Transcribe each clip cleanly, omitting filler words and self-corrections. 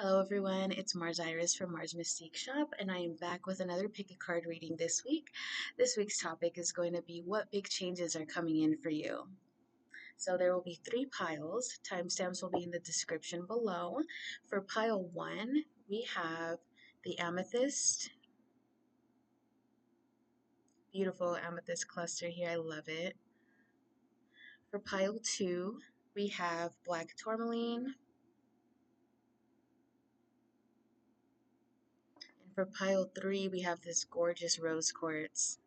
Hello everyone, it's Mars Iris from Mars Mystique Shop, and I am back with another pick a card reading this week. This week's topic is going to be what big changes are coming in for you. So there will be 3 piles. Timestamps will be in the description below. For pile 1, we have the amethyst. Beautiful amethyst cluster here, I love it. For pile 2, we have black tourmaline. And for pile 3, we have this gorgeous rose quartz.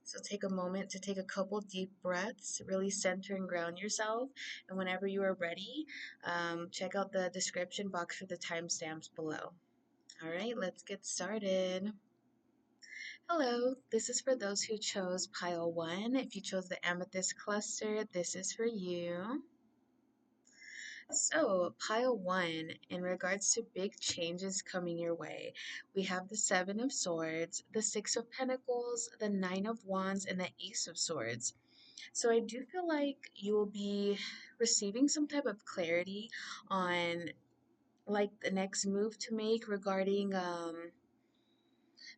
So take a moment to take a couple deep breaths, really center and ground yourself. And whenever you are ready, check out the description box for the timestamps below. All right, let's get started. Hello, this is for those who chose pile 1. If you chose the amethyst cluster, this is for you. So, pile 1, in regards to big changes coming your way, we have the 7 of Swords, the 6 of Pentacles, the 9 of Wands, and the Ace of Swords. So I do feel like you will be receiving some type of clarity on like the next move to make regarding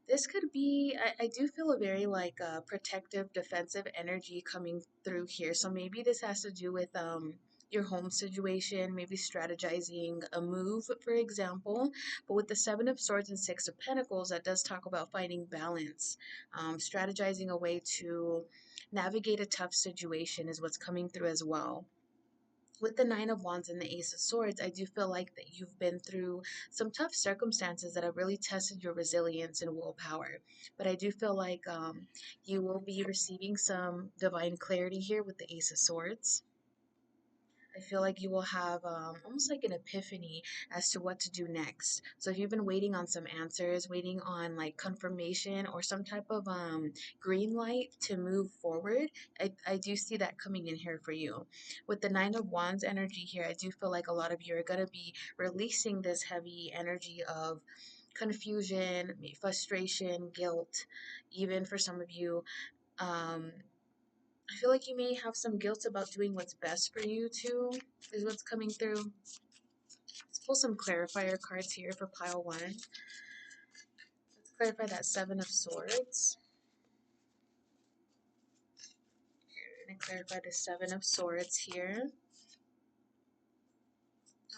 this could be I do feel a very like protective defensive energy coming through here. So maybe this has to do with your home situation, maybe strategizing a move, for example. But with the 7 of Swords and 6 of Pentacles, that does talk about finding balance, strategizing a way to navigate a tough situation is what's coming through as well. With the 9 of Wands and the Ace of Swords, I do feel like that you've been through some tough circumstances that have really tested your resilience and willpower. But I do feel like you will be receiving some divine clarity here with the Ace of Swords. I feel like you will have almost like an epiphany as to what to do next. So if you've been waiting on some answers, waiting on like confirmation or some type of green light to move forward, I do see that coming in here for you. With the 9 of Wands energy here, I do feel like a lot of you are going to be releasing this heavy energy of confusion, frustration, guilt, even for some of you. Um, I feel like you may have some guilt about doing what's best for you too, is what's coming through. Let's pull some clarifier cards here for pile 1. Let's clarify that 7 of Swords. We're going to clarify the 7 of Swords here.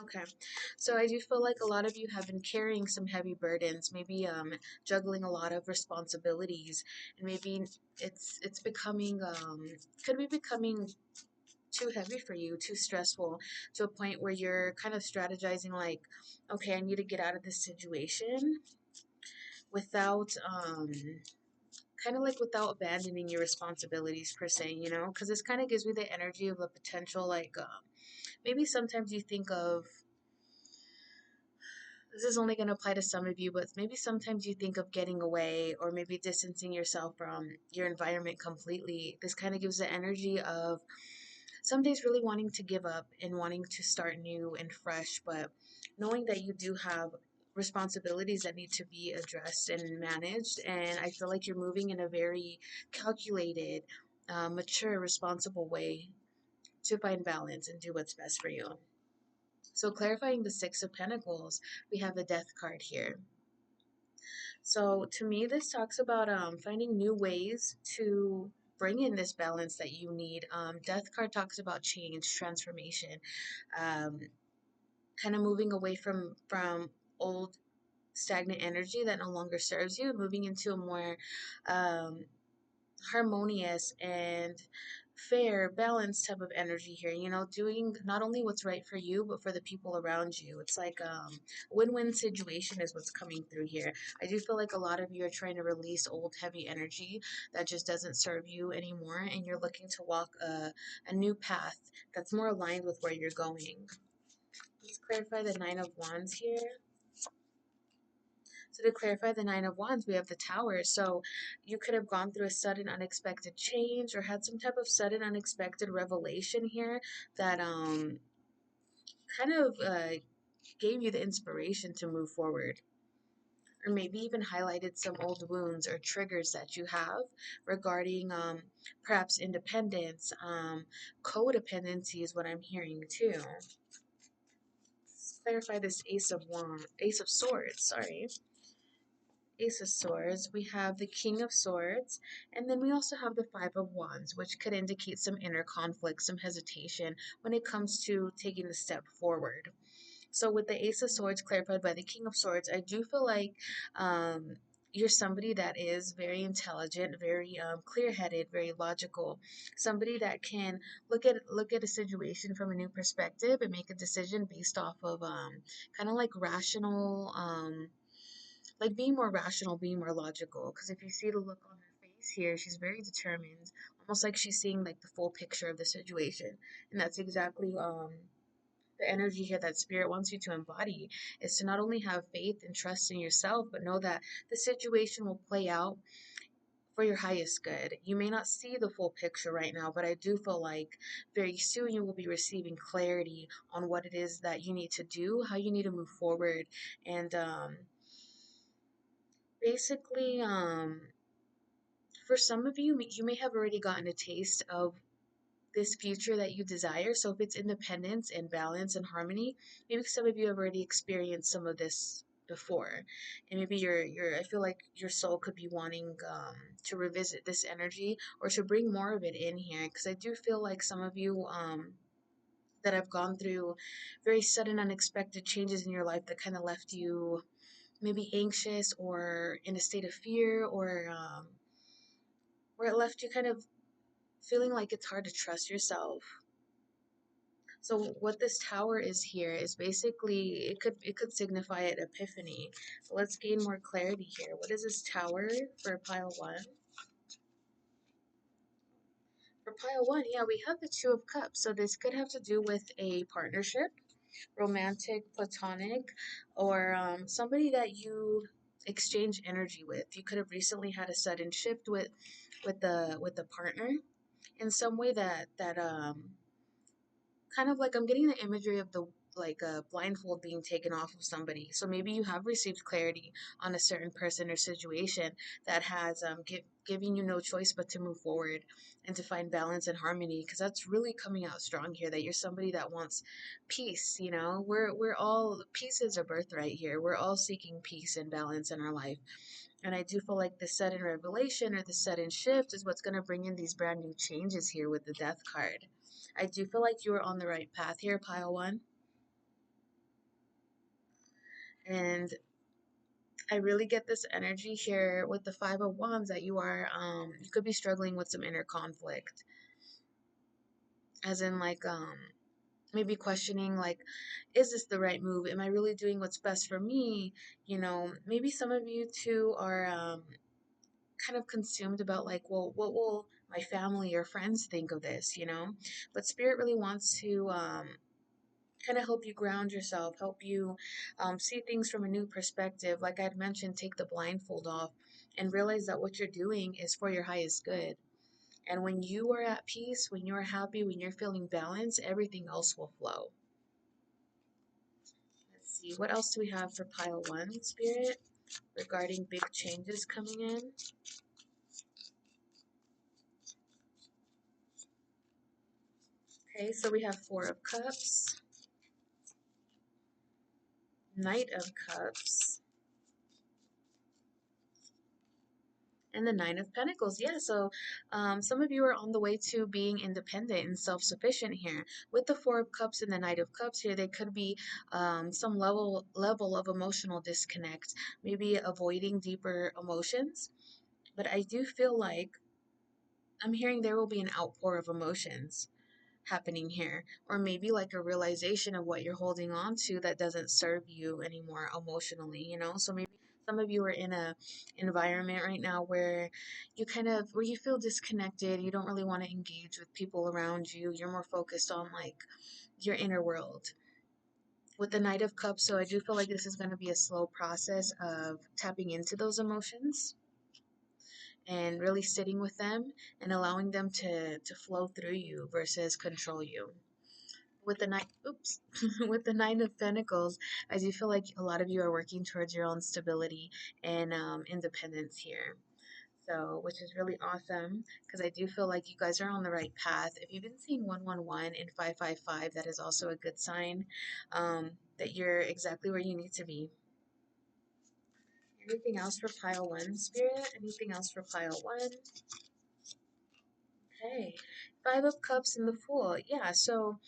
Okay, so I do feel like a lot of you have been carrying some heavy burdens, maybe juggling a lot of responsibilities, and maybe it's becoming could be becoming too heavy for you, too stressful, to a point where you're kind of strategizing like, okay, I need to get out of this situation without kind of like without abandoning your responsibilities per se, you know, because this kind of gives me the energy of a potential like maybe sometimes you think of this is only going to apply to some of you, but maybe sometimes you think of getting away or maybe distancing yourself from your environment completely. This kind of gives the energy of some days really wanting to give up and wanting to start new and fresh, but knowing that you do have responsibilities that need to be addressed and managed. And I feel like you're moving in a very calculated, mature, responsible way to find balance and do what's best for you. So, clarifying the 6 of Pentacles, we have the Death card here. So to me, this talks about finding new ways to bring in this balance that you need. Death card talks about change, transformation, um, kind of moving away from old stagnant energy that no longer serves you, moving into a more um, harmonious and fair, balanced type of energy here. You know, doing not only what's right for you, but for the people around you. It's like win-win situation is what's coming through here. I do feel like a lot of you are trying to release old, heavy energy that just doesn't serve you anymore, and you're looking to walk a new path that's more aligned with where you're going. Let's clarify the 9 of Wands here. So to clarify the 9 of Wands, we have the Tower. So you could have gone through a sudden unexpected change or had some type of sudden unexpected revelation here that kind of gave you the inspiration to move forward. or maybe even highlighted some old wounds or triggers that you have regarding perhaps independence. Codependency is what I'm hearing too. Let's clarify this Ace of Swords, sorry. Ace of Swords, we have the King of Swords, and then we also have the Five of Wands, which could indicate some inner conflict, some hesitation when it comes to taking the step forward. So with the Ace of Swords clarified by the King of Swords, I do feel like you're somebody that is very intelligent, very clear-headed, very logical, somebody that can look at a situation from a new perspective and make a decision based off of kind of like rational, like being more rational, being more logical. Because if you see the look on her face here, she's very determined, almost like she's seeing like the full picture of the situation, and that's exactly the energy here that spirit wants you to embody, is to not only have faith and trust in yourself, but know that the situation will play out for your highest good. You may not see the full picture right now, but I do feel like very soon you will be receiving clarity on what it is that you need to do, how you need to move forward, and basically, for some of you, you may have already gotten a taste of this future that you desire. So if it's independence and balance and harmony, maybe some of you have already experienced some of this before, and maybe I feel like your soul could be wanting to revisit this energy or to bring more of it in here, because I do feel like some of you that have gone through very sudden, unexpected changes in your life that kind of left you maybe anxious or in a state of fear, or where it left you kind of feeling like it's hard to trust yourself. So what this tower is here is basically, it could signify an epiphany. So let's gain more clarity here. What is this tower for pile one? For pile one, yeah, we have the Two of Cups. So this could have to do with a partnership, romantic, platonic, or somebody that you exchange energy with. You could have recently had a sudden shift with the partner in some way that kind of like, I'm getting the imagery of the like a blindfold being taken off of somebody. So maybe you have received clarity on a certain person or situation that has giving you no choice but to move forward and to find balance and harmony, because that's really coming out strong here, that you're somebody that wants peace. We're all, peace is a birthright here. We're all seeking peace and balance in our life. And I do feel like the sudden revelation or the sudden shift is what's going to bring in these brand new changes here with the Death card. I do feel like you are on the right path here, pile one. And I really get this energy here with the Five of Wands that you could be struggling with some inner conflict. As in, like, maybe questioning, like, is this the right move? Am I really doing what's best for me? Maybe some of you too are kind of consumed about, like, well, what will my family or friends think of this? But Spirit really wants to kind of help you ground yourself, help you see things from a new perspective. Like I'd mentioned, take the blindfold off and realize that what you're doing is for your highest good. And when you are at peace, when you're happy, when you're feeling balanced, everything else will flow. Let's see, what else do we have for pile one, Spirit, regarding big changes coming in? Okay, so we have Four of Cups, Knight of Cups, and the Nine of Pentacles. Yeah, so some of you are on the way to being independent and self-sufficient here. With the Four of Cups and the Knight of Cups here, there could be some level of emotional disconnect, maybe avoiding deeper emotions. But I do feel like I'm hearing there will be an outpour of emotions happening here, or maybe like a realization of what you're holding on to that doesn't serve you anymore emotionally. So maybe some of you are in a environment right now where you feel disconnected. You don't really want to engage with people around you. You're more focused on like your inner world with the Knight of Cups. So I do feel like this is going to be a slow process of tapping into those emotions and really sitting with them and allowing them to flow through you versus control you. with the nine, oops, with the Nine of Pentacles, I do feel like a lot of you are working towards your own stability and independence here. So, which is really awesome because I do feel like you guys are on the right path. If you've been seeing 111 and 555, that is also a good sign that you're exactly where you need to be. Anything else for pile one, Spirit? Anything else for pile one? Okay. Five of Cups and the Fool. Yeah, so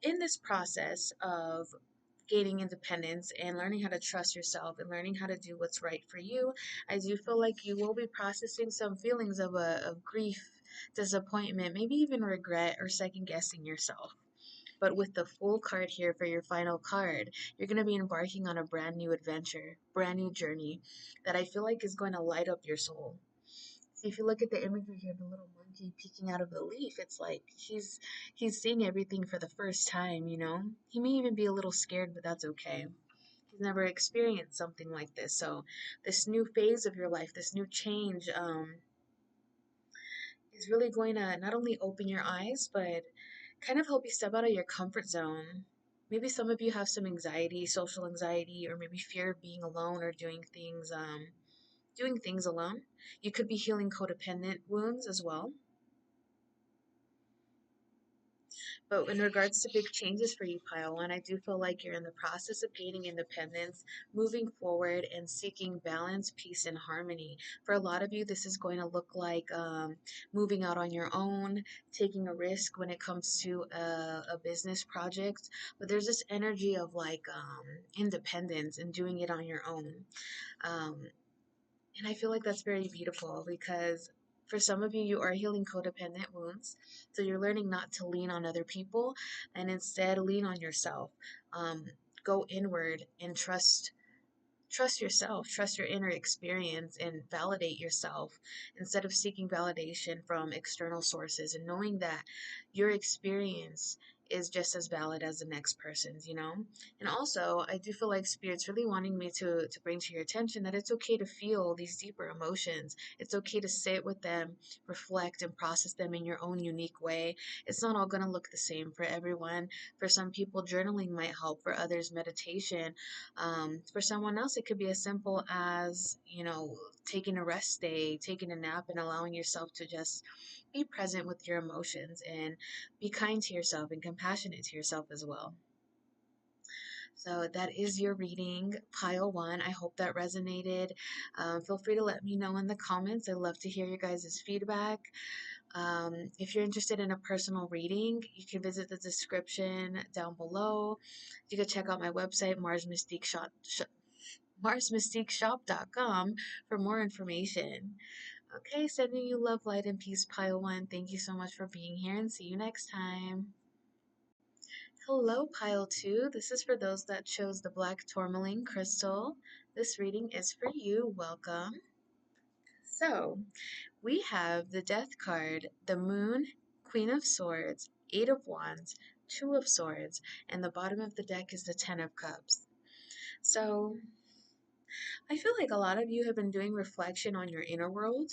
in this process of gaining independence and learning how to trust yourself and learning how to do what's right for you, I do feel like you will be processing some feelings of grief, disappointment, maybe even regret or second guessing yourself. But with the Fool card here for your final card, you're going to be embarking on a brand new adventure, brand new journey that I feel like is going to light up your soul. So if you look at the imagery here, the little monkey peeking out of the leaf, it's like he's seeing everything for the first time, you know? He may even be a little scared, but that's okay. He's never experienced something like this. So this new phase of your life, this new change, is really going to not only open your eyes, but kind of help you step out of your comfort zone. Maybe some of you have some anxiety, social anxiety, or maybe fear of being alone or doing things alone. You could be healing codependent wounds as well. But in regards to big changes for you, Pile One, I do feel like you're in the process of gaining independence, moving forward, and seeking balance, peace, and harmony. For a lot of you, this is going to look like moving out on your own, taking a risk when it comes to a business project. But there's this energy of like independence and doing it on your own. Um, and I feel like that's very beautiful because for some of you, you are healing codependent wounds. So you're learning not to lean on other people and instead lean on yourself. Um, go inward and trust yourself, trust your inner experience, and validate yourself instead of seeking validation from external sources and knowing that your experience is just as valid as the next person's, you know? And also, I do feel like Spirit's really wanting me to bring to your attention that it's okay to feel these deeper emotions. It's okay to sit with them, reflect, and process them in your own unique way. It's not all going to look the same for everyone. For some people, journaling might help. For others, meditation. For someone else, it could be as simple as, you know, taking a rest day, taking a nap, and allowing yourself to just be present with your emotions and be kind to yourself and compassionate to yourself as well. So that is your reading, pile one. I hope that resonated. Feel free to let me know in the comments. I love to hear your guys' feedback. If you're interested in a personal reading, you can visit the description down below. You can check out my website, MarsMystiqueShop.com for more information. Okay, sending you love, light, and peace, pile one. Thank you so much for being here and see you next time. Hello, pile two. This is for those that chose the black tourmaline crystal. This reading is for you. Welcome. So, we have the Death card, the Moon, Queen of Swords, Eight of Wands, Two of Swords, and the bottom of the deck is the Ten of Cups. So, I feel like a lot of you have been doing reflection on your inner world.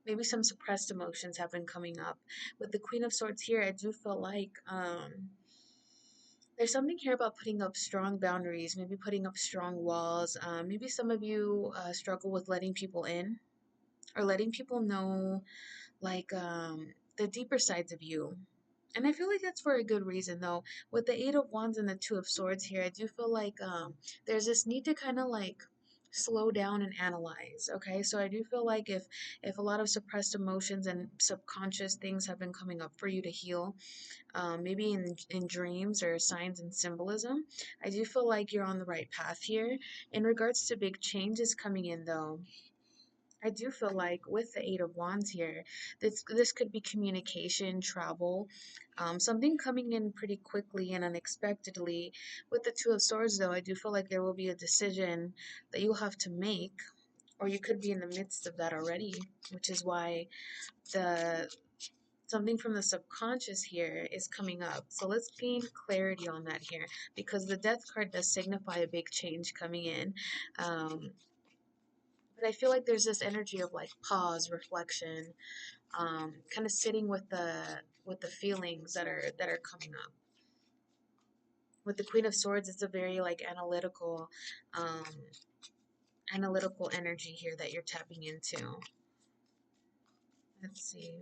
Maybe some suppressed emotions have been coming up. With the Queen of Swords here, I do feel like there's something here about putting up strong boundaries, maybe putting up strong walls. Maybe some of you struggle with letting people in or letting people know like the deeper sides of you. And I feel like that's for a good reason though. With the Eight of Wands and the Two of Swords here, I do feel like there's this need to kind of like slow down and analyze. Okay, so I do feel like if a lot of suppressed emotions and subconscious things have been coming up for you to heal, maybe in dreams or signs and symbolism, I do feel like you're on the right path here. In regards to big changes coming in though, I do feel like with the Eight of Wands here, this could be communication, travel, something coming in pretty quickly and unexpectedly. With the Two of Swords, though, I do feel like there will be a decision that you'll have to make, or you could be in the midst of that already, which is why the something from the subconscious here is coming up. So let's gain clarity on that here, because the Death card does signify a big change coming in. Um, but I feel like there's this energy of like pause, reflection, kind of sitting with the feelings that are coming up. With the Queen of Swords, it's a very like um, analytical energy here that you're tapping into. Let's see.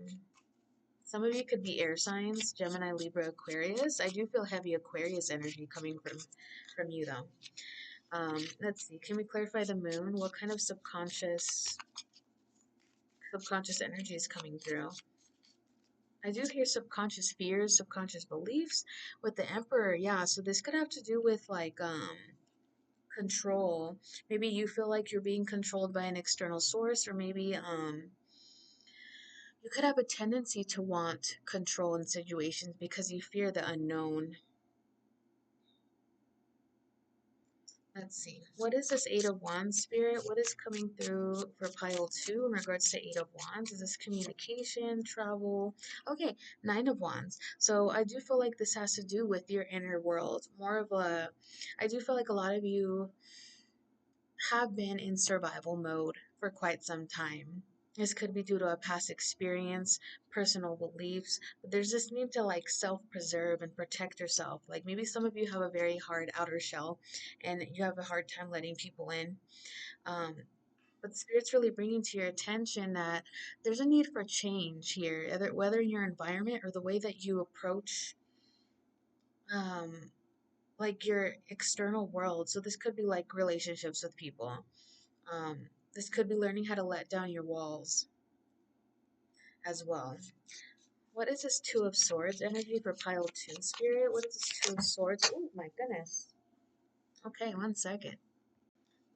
Some of you could be air signs, Gemini, Libra, Aquarius. I do feel heavy Aquarius energy coming from you though. Let's see. Can we clarify the moon? What kind of subconscious energy is coming through? I do hear subconscious fears, subconscious beliefs with the Emperor. Yeah, so this could have to do with like control. Maybe you feel like you're being controlled by an external source, or maybe you could have a tendency to want control in situations because you fear the unknown. Let's see. What is this Eight of Wands, Spirit? What is coming through for pile 2 in regards to Eight of Wands? Is this communication, travel? Okay, Nine of Wands. So I do feel like this has to do with your inner world. I do feel like a lot of you have been in survival mode for quite some time. This could be due to a past experience, personal beliefs, but there's this need to like self-preserve and protect yourself. Like maybe some of you have a very hard outer shell and you have a hard time letting people in. Um, but Spirit's really bringing to your attention that there's a need for change here, whether in your environment or the way that you approach um, like your external world. So this could be like relationships with people. This could be learning how to let down your walls as well. What is this Two of Swords energy for pile 2, Spirit? What is this Two of Swords? Oh my goodness. Okay, 1 second.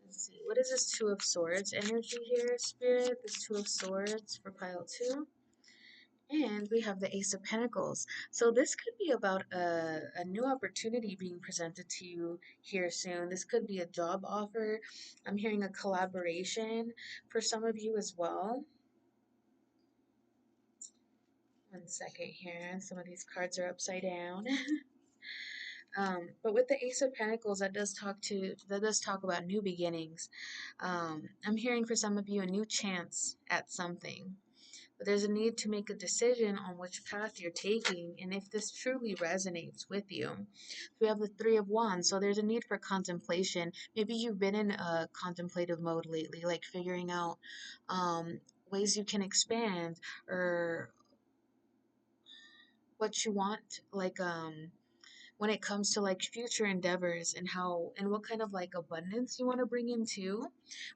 Let's see. What is this Two of Swords energy here, Spirit? This Two of Swords for pile 2. And we have the Ace of Pentacles. So this could be about a new opportunity being presented to you here soon. This could be a job offer. I'm hearing a collaboration for some of you as well. 1 second here. Some of these cards are upside down. But with the Ace of Pentacles, that does talk about new beginnings. I'm hearing for some of you a new chance at something. But there's a need to make a decision on which path you're taking and if this truly resonates with you. We have the Three of Wands, so there's a need for contemplation. Maybe you've been in a contemplative mode lately, like figuring out ways you can expand or what you want, like when it comes to like future endeavors and how and what kind of like abundance you want to bring into.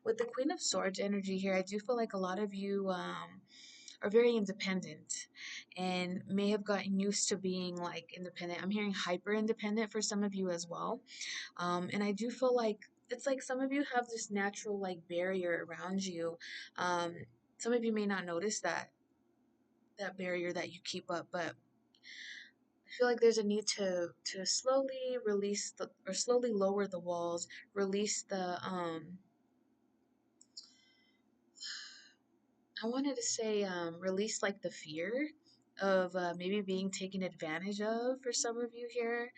With the Queen of Swords energy here, I do feel like a lot of you are very independent and may have gotten used to being like independent. I'm hearing hyper independent for some of you as well. And I do feel like it's like some of you have this natural like barrier around you. Um, some of you may not notice that barrier that you keep up, but I feel like there's a need to slowly release the or slowly lower the walls, release the I wanted to say release like the fear of maybe being taken advantage of for some of you here.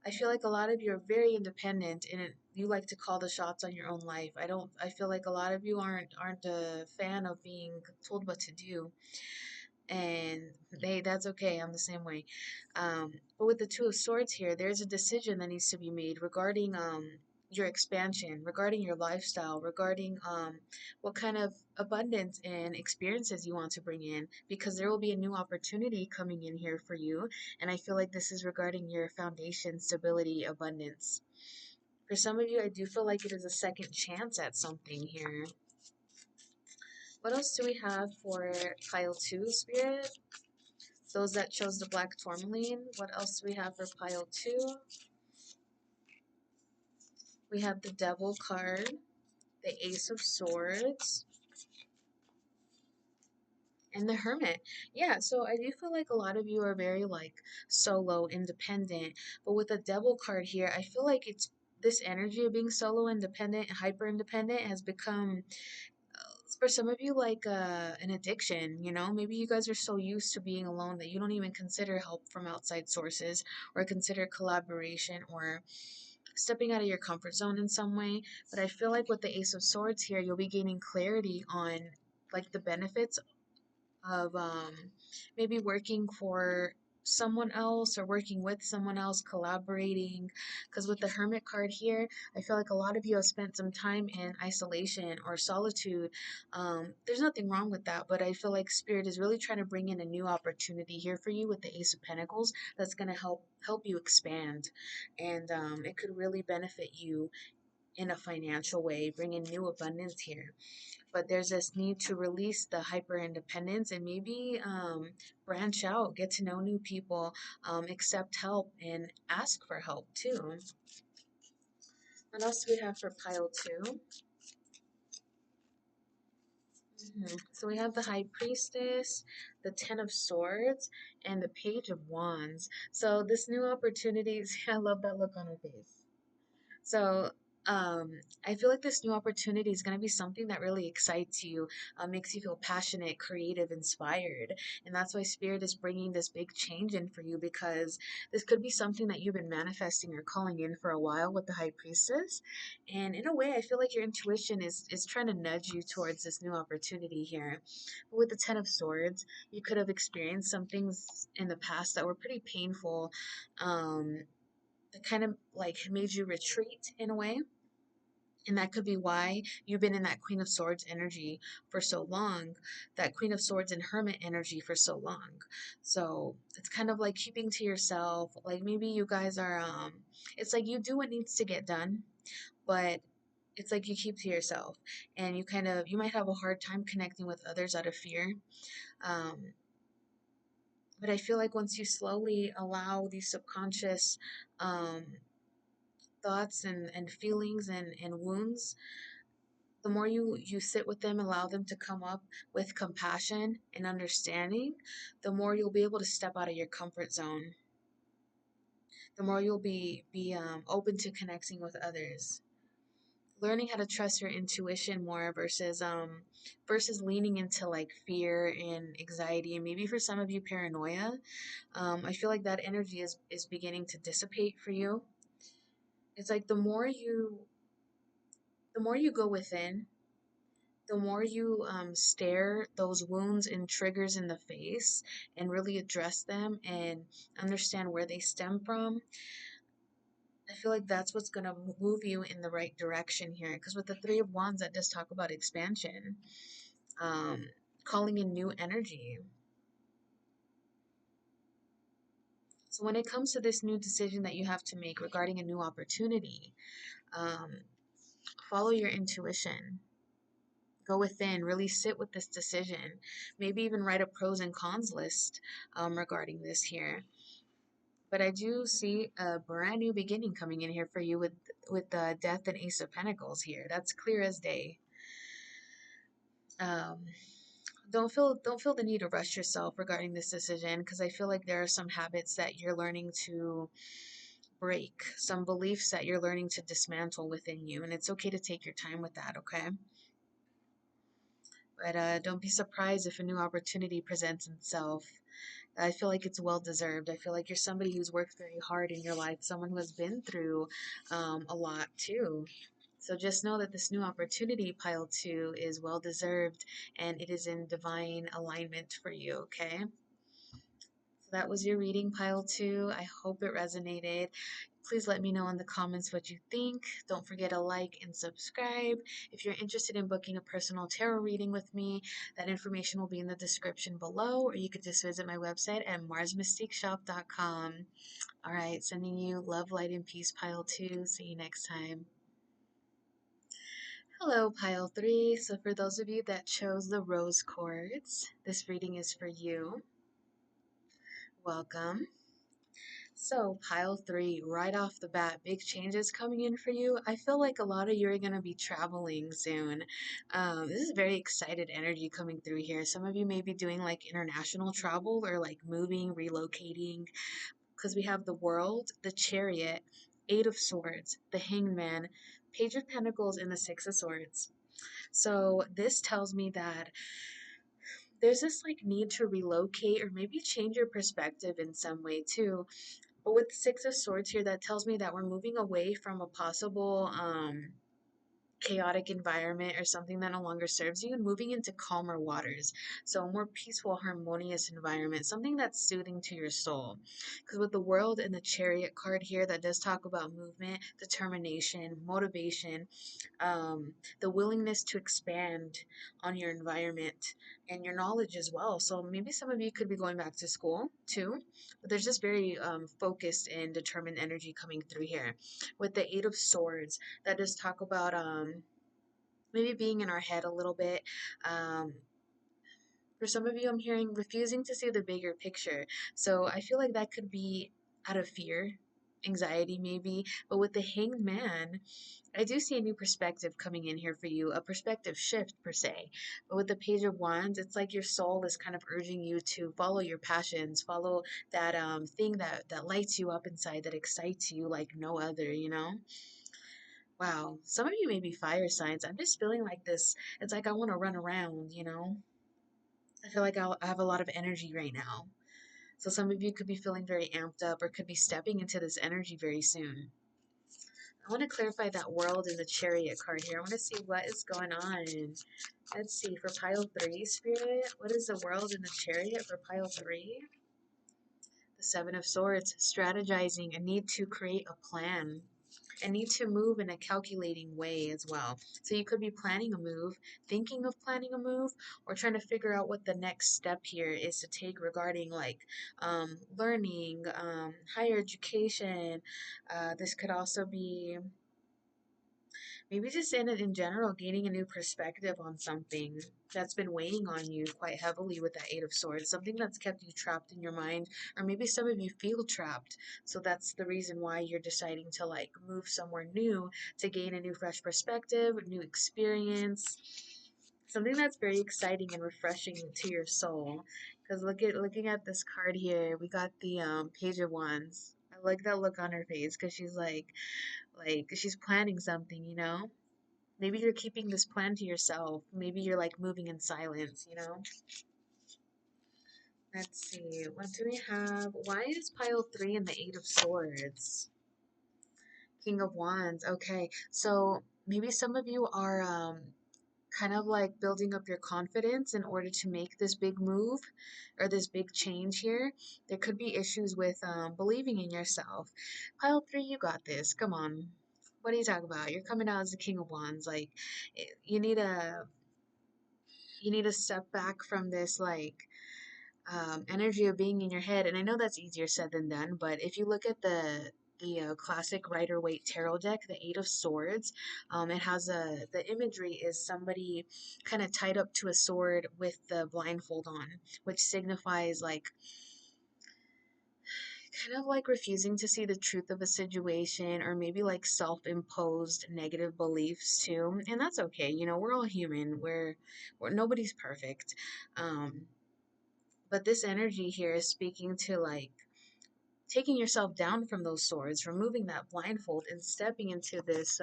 I feel like a lot of you are very independent and you like to call the shots on your own life. I feel like a lot of you aren't a fan of being told what to do, and that's okay. I'm the same way. But with the Two of Swords here, there's a decision that needs to be made regarding your expansion, regarding your lifestyle, regarding what kind of abundance and experiences you want to bring in, because there will be a new opportunity coming in here for you. And I feel like this is regarding your foundation, stability, abundance. For some of you, I do feel like it is a second chance at something here. What else do we have for pile 2, Spirit? Those that chose the black tourmaline. What else do we have for pile 2? We have the Devil card, the Ace of Swords, and the Hermit. Yeah, so I do feel like a lot of you are very like solo, independent. But with the Devil card here, I feel like it's this energy of being solo, independent, hyper independent has become for some of you like an addiction. Maybe you guys are so used to being alone that you don't even consider help from outside sources or consider collaboration or stepping out of your comfort zone in some way. But I feel like with the Ace of Swords here, you'll be gaining clarity on like the benefits of maybe working for someone else or working with someone else, collaborating. Because with the Hermit card here, I feel like a lot of you have spent some time in isolation or solitude. There's nothing wrong with that, but I feel like Spirit is really trying to bring in a new opportunity here for you with the Ace of Pentacles that's going to help you expand, and it could really benefit you in a financial way, bring in new abundance here. But there's this need to release the hyper independence and maybe branch out, get to know new people, accept help, and ask for help too. What else do we have for pile two? So we have the High Priestess, the Ten of Swords, and the Page of Wands. So this new opportunities, I love that look on her face. So I feel like this new opportunity is going to be something that really excites you, makes you feel passionate, creative, inspired. And that's why Spirit is bringing this big change in for you, because this could be something that you've been manifesting or calling in for a while with the High Priestess. And in a way, I feel like your intuition is trying to nudge you towards this new opportunity here. But with the Ten of Swords, you could have experienced some things in the past that were pretty painful. That kind of like made you retreat in a way. And that could be why you've been in that Queen of Swords energy for so long, that Queen of Swords and Hermit energy for so long. So it's kind of like keeping to yourself. Like maybe you guys are, it's like you do what needs to get done, but it's like you keep to yourself, and you might have a hard time connecting with others out of fear. Um, but I feel like once you slowly allow these subconscious, thoughts and feelings and wounds, the more you sit with them, allow them to come up with compassion and understanding, the more you'll be able to step out of your comfort zone. The more you'll be open to connecting with others, learning how to trust your intuition more versus leaning into like fear and anxiety, and maybe for some of you paranoia. I feel like that energy is beginning to dissipate for you. It's like the more you go within, the more you stare those wounds and triggers in the face and really address them and understand where they stem from, I feel like that's what's going to move you in the right direction here. Because with the Three of Wands, that does talk about expansion, um, calling in new energy. So when it comes to this new decision that you have to make regarding a new opportunity, um, follow your intuition. Go within, really sit with this decision. Maybe even write a pros and cons list regarding this here. But I do see a brand new beginning coming in here for you with the Death and Ace of Pentacles here. That's clear as day. Um, don't feel the need to rush yourself regarding this decision, because I feel like there are some habits that you're learning to break, some beliefs that you're learning to dismantle within you, and it's okay to take your time with that. Okay. But don't be surprised if a new opportunity presents itself. I feel like it's well deserved. I feel like you're somebody who's worked very hard in your life, someone who has been through a lot too. So just know that this new opportunity, pile two, is well deserved, and it is in divine alignment for you, okay? So that was your reading, pile two. I hope it resonated. Please let me know in the comments what you think. Don't forget to like and subscribe. If you're interested in booking a personal tarot reading with me, that information will be in the description below, or you could just visit my website at marsmystiqueshop.com. All right, sending you love, light, and peace, pile two. See you next time. Hello, pile three. So for those of you that chose the rose quartz, this reading is for you. Welcome. So, pile three, right off the bat, big changes coming in for you. I feel like a lot of you are going to be traveling soon. This is very excited energy coming through here. Some of you may be doing like international travel or like moving, relocating, because we have the World, the Chariot, Eight of Swords, the Hanged Man, Page of Pentacles, and the Six of Swords. So, this tells me that there's this like need to relocate or maybe change your perspective in some way too. But with the Six of Swords here, that tells me that we're moving away from a possible chaotic environment or something that no longer serves you, and moving into calmer waters. So a more peaceful, harmonious environment, something that's soothing to your soul. Because with the world and the chariot card here, that does talk about movement, determination, motivation, the willingness to expand on your environment and your knowledge as well. So maybe some of you could be going back to school too, but there's just very focused and determined energy coming through here. With the Eight of Swords, that does talk about maybe being in our head a little bit. Um, for some of you, I'm hearing refusing to see the bigger picture. So I feel like that could be out of fear, anxiety maybe. But with the Hanged Man, I do see a new perspective coming in here for you, a perspective shift per se. But with the Page of Wands, it's like your soul is kind of urging you to follow your passions, follow that thing that lights you up inside, that excites you like no other, you know? Wow. Some of you may be fire signs. I'm just feeling like this. It's like I want to run around, you know? I feel like I have a lot of energy right now. So some of you could be feeling very amped up or could be stepping into this energy very soon. I want to clarify that world in the chariot card here. I want to see what is going on. Let's see, for pile 3, Spirit, what is the world in the chariot for pile 3? The Seven of Swords, strategizing, a need to create a plan, a need to move in a calculating way as well. So you could be planning a move, thinking of planning a move, or trying to figure out what the next step here is to take regarding like learning, higher education. This could also be maybe just in it in general, gaining a new perspective on something that's been weighing on you quite heavily with that Eight of Swords, something that's kept you trapped in your mind, or maybe some of you feel trapped. So that's the reason why you're deciding to like move somewhere new to gain a new fresh perspective, a new experience, something that's very exciting and refreshing to your soul. Because looking at this card here, we got the Page of Wands. I like that look on her face because she's like she's planning something, you know? Maybe you're keeping this plan to yourself. Maybe you're like moving in silence, you know? Let's see. What do we have? Why is pile 3 in the Eight of Swords? King of Wands. Okay. So maybe some of you are kind of like building up your confidence in order to make this big move or this big change here. There could be issues with believing in yourself. Pile 3, you got this. Come on. What are you talking about? You're coming out as the King of Wands. Like, you need a step back from this like energy of being in your head. And I know that's easier said than done, but if you look at the classic Rider Waite tarot deck, the Eight of Swords, it has the imagery is somebody kind of tied up to a sword with the blindfold on, which signifies like kind of like refusing to see the truth of a situation, or maybe like self-imposed negative beliefs too. And that's okay, you know, we're all human. We're nobody's perfect. um but this energy here is speaking to like taking yourself down from those swords, removing that blindfold, and stepping into this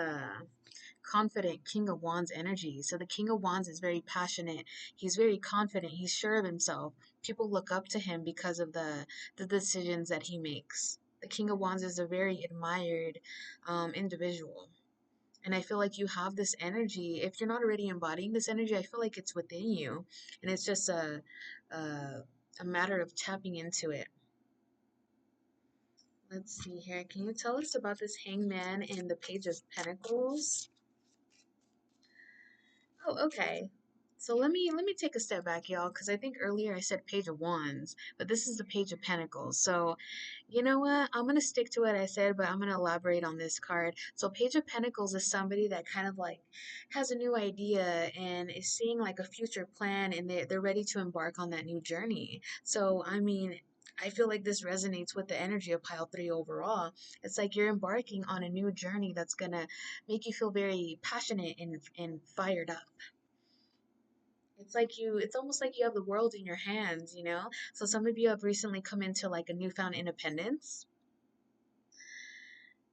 confident King of Wands energy. So the King of Wands is very passionate. He's very confident. He's sure of himself. People look up to him because of the decisions that he makes. The King of Wands is a very admired individual. And I feel like you have this energy. If you're not already embodying this energy, I feel like it's within you. And it's just a, a matter of tapping into it. Let's see here. Can you tell us about this Hangman and the Page of Pentacles? Oh, okay. So let me take a step back, y'all, because I think earlier I said Page of Wands, but this is the Page of Pentacles. So, you know what? I'm gonna stick to what I said, but I'm gonna elaborate on this card. So, Page of Pentacles is somebody that kind of like has a new idea and is seeing like a future plan, and they're ready to embark on that new journey. So, I mean, I feel like this resonates with the energy of pile 3 overall. It's like you're embarking on a new journey that's gonna make you feel very passionate and fired up. It's almost like you have the world in your hands, you know? So some of you have recently come into like a newfound independence,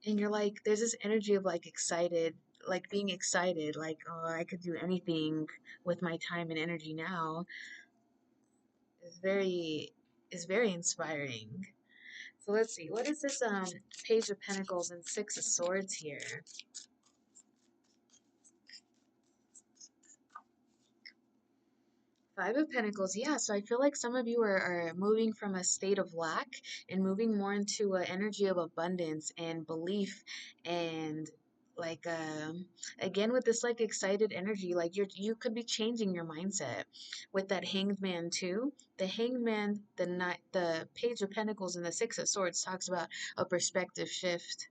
and you're like, there's this energy of like excited, like being excited, like, oh, I could do anything with my time and energy now. Is very, is very inspiring. So let's see, what is this Page of Pentacles and Six of Swords here? Five of Pentacles, yeah. So I feel like some of you are moving from a state of lack and moving more into an energy of abundance and belief and like again with this like excited energy, like you could be changing your mindset with that Hanged Man too. The Hanged Man, the Page of Pentacles and the Six of Swords talks about a perspective shift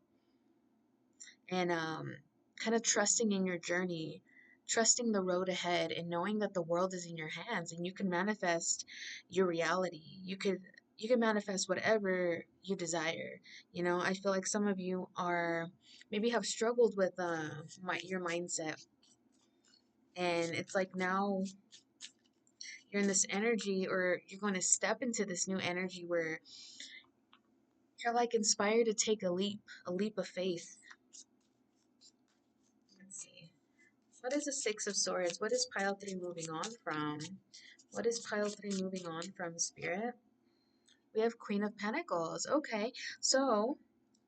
and kind of trusting in your journey, trusting the road ahead, and knowing that the world is in your hands and you can manifest your reality. You can manifest whatever you desire. You know, I feel like some of you are maybe have struggled with your mindset, and it's like now you're in this energy, or you're going to step into this new energy where you're like inspired to take a leap of faith. Let's see. What is the Six of Swords? What is pile three moving on from? What is pile three moving on from, Spirit? We have Queen of Pentacles. Okay, so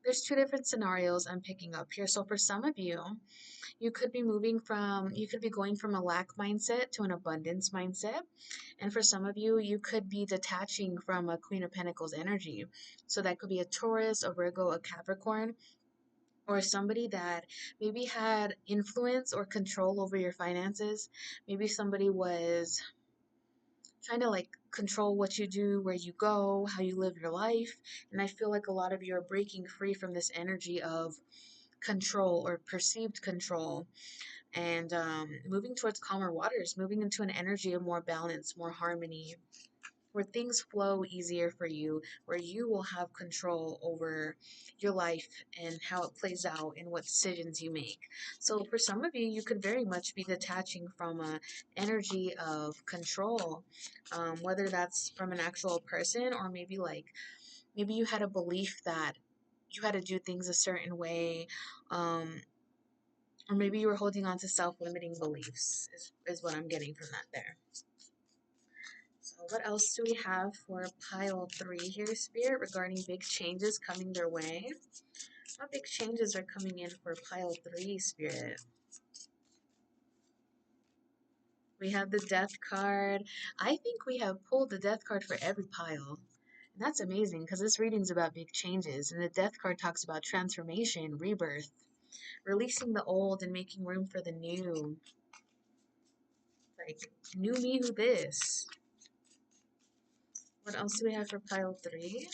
there's two different scenarios I'm picking up here. So for some of you, you could be going from a lack mindset to an abundance mindset. And for some of you, you could be detaching from a Queen of Pentacles energy. So that could be a Taurus, a Virgo, a Capricorn, or somebody that maybe had influence or control over your finances. Maybe somebody was trying to like control what you do, where you go, how you live your life. And I feel like a lot of you are breaking free from this energy of control or perceived control and moving towards calmer waters, moving into an energy of more balance, more harmony, where things flow easier for you, where you will have control over your life and how it plays out and what decisions you make. So for some of you, you could very much be detaching from a energy of control, whether that's from an actual person or maybe you had a belief that you had to do things a certain way, um, or maybe you were holding on to self-limiting beliefs is what I'm getting from that there. So what else do we have for pile three here, Spirit, regarding big changes coming their way? What big changes are coming in for pile three, Spirit? We have the Death card. I think we have pulled the Death card for every pile. And that's amazing because this reading's about big changes. And the Death card talks about transformation, rebirth, releasing the old and making room for the new. Like, new me who this? What else do we have for pile three?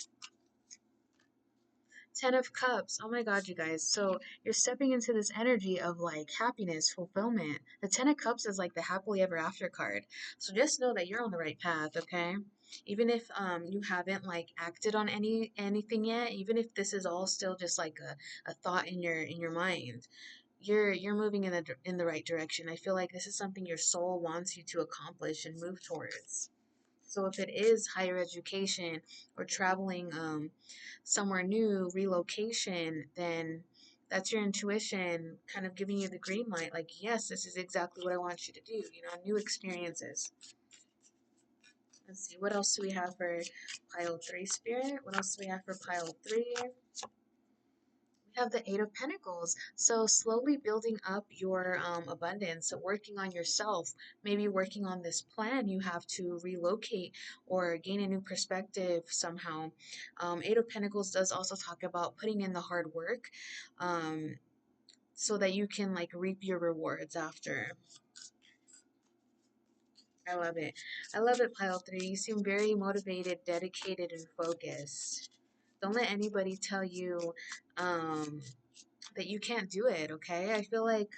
Ten of Cups. Oh my God, you guys. So you're stepping into this energy of like happiness, fulfillment. The Ten of Cups is like the happily ever after card. So just know that you're on the right path, okay? Even if you haven't like acted on anything yet, even if this is all still just like a thought in your mind, you're moving in the right direction. I feel like this is something your soul wants you to accomplish and move towards. So if it is higher education or traveling somewhere new, relocation, then that's your intuition kind of giving you the green light. Like, yes, this is exactly what I want you to do. You know, new experiences. Let's see, what else do we have for pile three, Spirit? What else do we have for pile three? We have the Eight of Pentacles. So slowly building up your abundance, so working on yourself, maybe working on this plan you have to relocate or gain a new perspective somehow. Eight of Pentacles does also talk about putting in the hard work um, so that you can like reap your rewards after. I love it. I love it, pile three. You seem very motivated, dedicated, and focused. Don't let anybody tell you um, that you can't do it, okay? I feel like,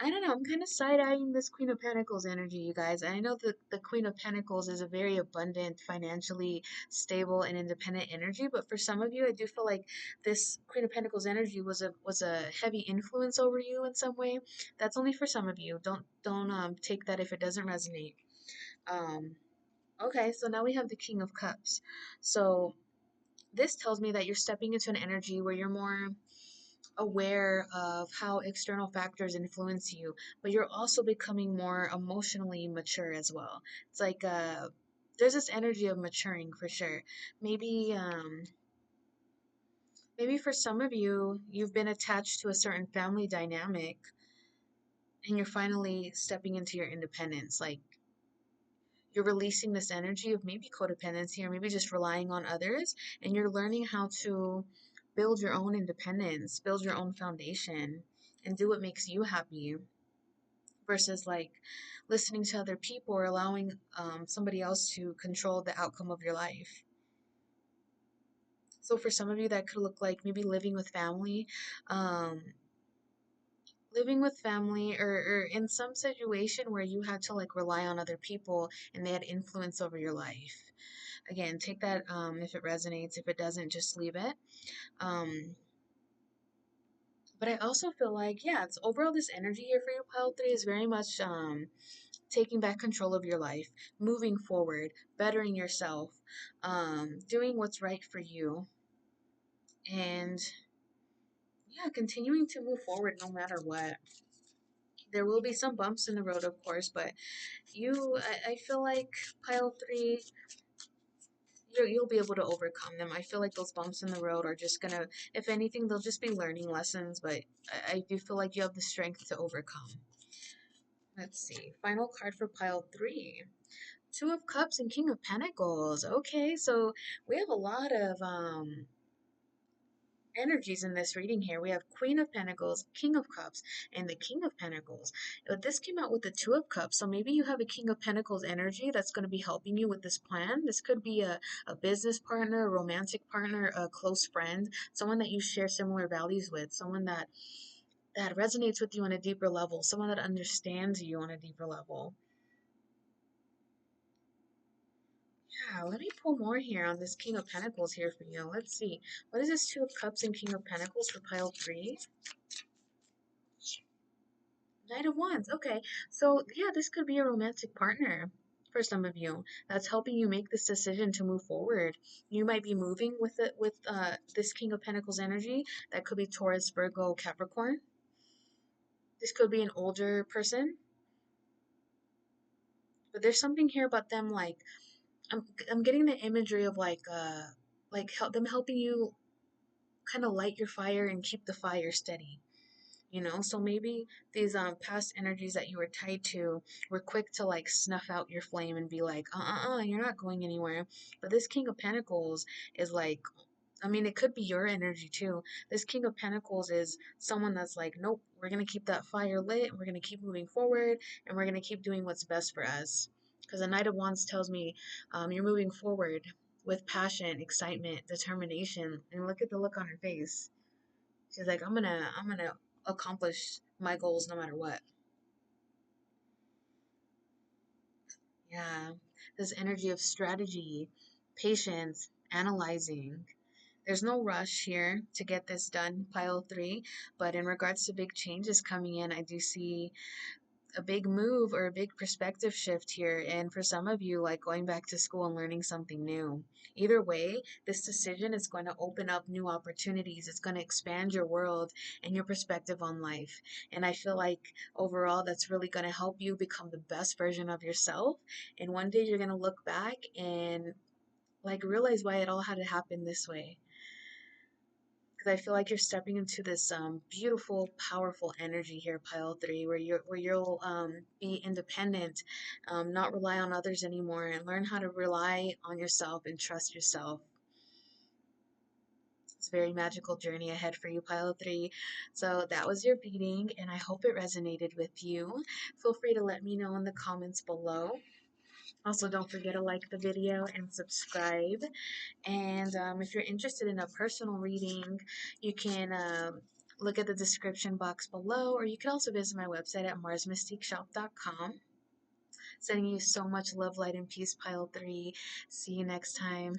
I don't know, I'm kind of side-eyeing this Queen of Pentacles energy, you guys. I know that the Queen of Pentacles is a very abundant, financially stable, and independent energy, but for some of you, I do feel like this Queen of Pentacles energy was a heavy influence over you in some way. That's only for some of you. Don't take that if it doesn't resonate. Um, okay, so now we have the King of Cups. So this tells me that you're stepping into an energy where you're more aware of how external factors influence you, but you're also becoming more emotionally mature as well. It's like there's this energy of maturing for sure. Maybe maybe for some of you, you've been attached to a certain family dynamic and you're finally stepping into your independence. Like you're releasing this energy of maybe codependency or maybe just relying on others, and you're learning how to build your own independence, build your own foundation, and do what makes you happy versus like listening to other people or allowing somebody else to control the outcome of your life. So for some of you, that could look like maybe um, living with family, or in some situation where you had to like rely on other people and they had influence over your life. Again, take that if it resonates. If it doesn't, just leave it. Um, but I also feel like, yeah, it's overall this energy here for you, pile three, is very much taking back control of your life, moving forward, bettering yourself, doing what's right for you, and yeah, continuing to move forward no matter what. There will be some bumps in the road, of course, but I feel like pile three, you'll be able to overcome them. I feel like those bumps in the road are just gonna, if anything, they'll just be learning lessons, but I do feel like you have the strength to overcome. Let's see. Final card for pile three. Two of Cups and King of Pentacles. Okay, so we have a lot of energies in this reading here. We have Queen of Pentacles, King of Cups, and the King of Pentacles. But this came out with the Two of Cups, so maybe you have a King of Pentacles energy that's going to be helping you with this plan. This could be a business partner, a romantic partner, a close friend, someone that you share similar values with, someone that resonates with you on a deeper level, someone that understands you on a deeper level. Yeah, let me pull more here on this King of Pentacles here for you. Let's see. What is this Two of Cups and King of Pentacles for pile three? Knight of Wands. Okay. So, yeah, this could be a romantic partner for some of you that's helping you make this decision to move forward. You might be moving with it with this King of Pentacles energy. That could be Taurus, Virgo, Capricorn. This could be an older person. But there's something here about them like I'm getting the imagery of like them helping you kind of light your fire and keep the fire steady. So maybe these past energies that you were tied to were quick to like snuff out your flame and be like, you're not going anywhere. But this King of Pentacles is like, I mean, it could be your energy too. This King of Pentacles is someone that's like, nope, we're gonna keep that fire lit, we're gonna keep moving forward, and we're gonna keep doing what's best for us. Because the Knight of Wands tells me you're moving forward with passion, excitement, determination, and look at the look on her face. She's like, I'm gonna accomplish my goals no matter what. Yeah. This energy of strategy, patience, analyzing. There's no rush here to get this done, pile three. But in regards to big changes coming in, I do see a big move or a big perspective shift here. And for some of you, like going back to school and learning something new. Either way, this decision is going to open up new opportunities. It's going to expand your world and your perspective on life. And I feel like overall, that's really going to help you become the best version of yourself. And one day you're going to look back and like realize why it all had to happen this way, because I feel like you're stepping into this beautiful, powerful energy here, pile three, where you'll be independent, not rely on others anymore, and learn how to rely on yourself and trust yourself. It's a very magical journey ahead for you, pile three. So that was your reading, and I hope it resonated with you. Feel free to let me know in the comments below. Also, don't forget to like the video and subscribe. And if you're interested in a personal reading, you can look at the description box below, or you can also visit my website at marsmystiqueshop.com. Sending you so much love, light, and peace, pile three. See you next time.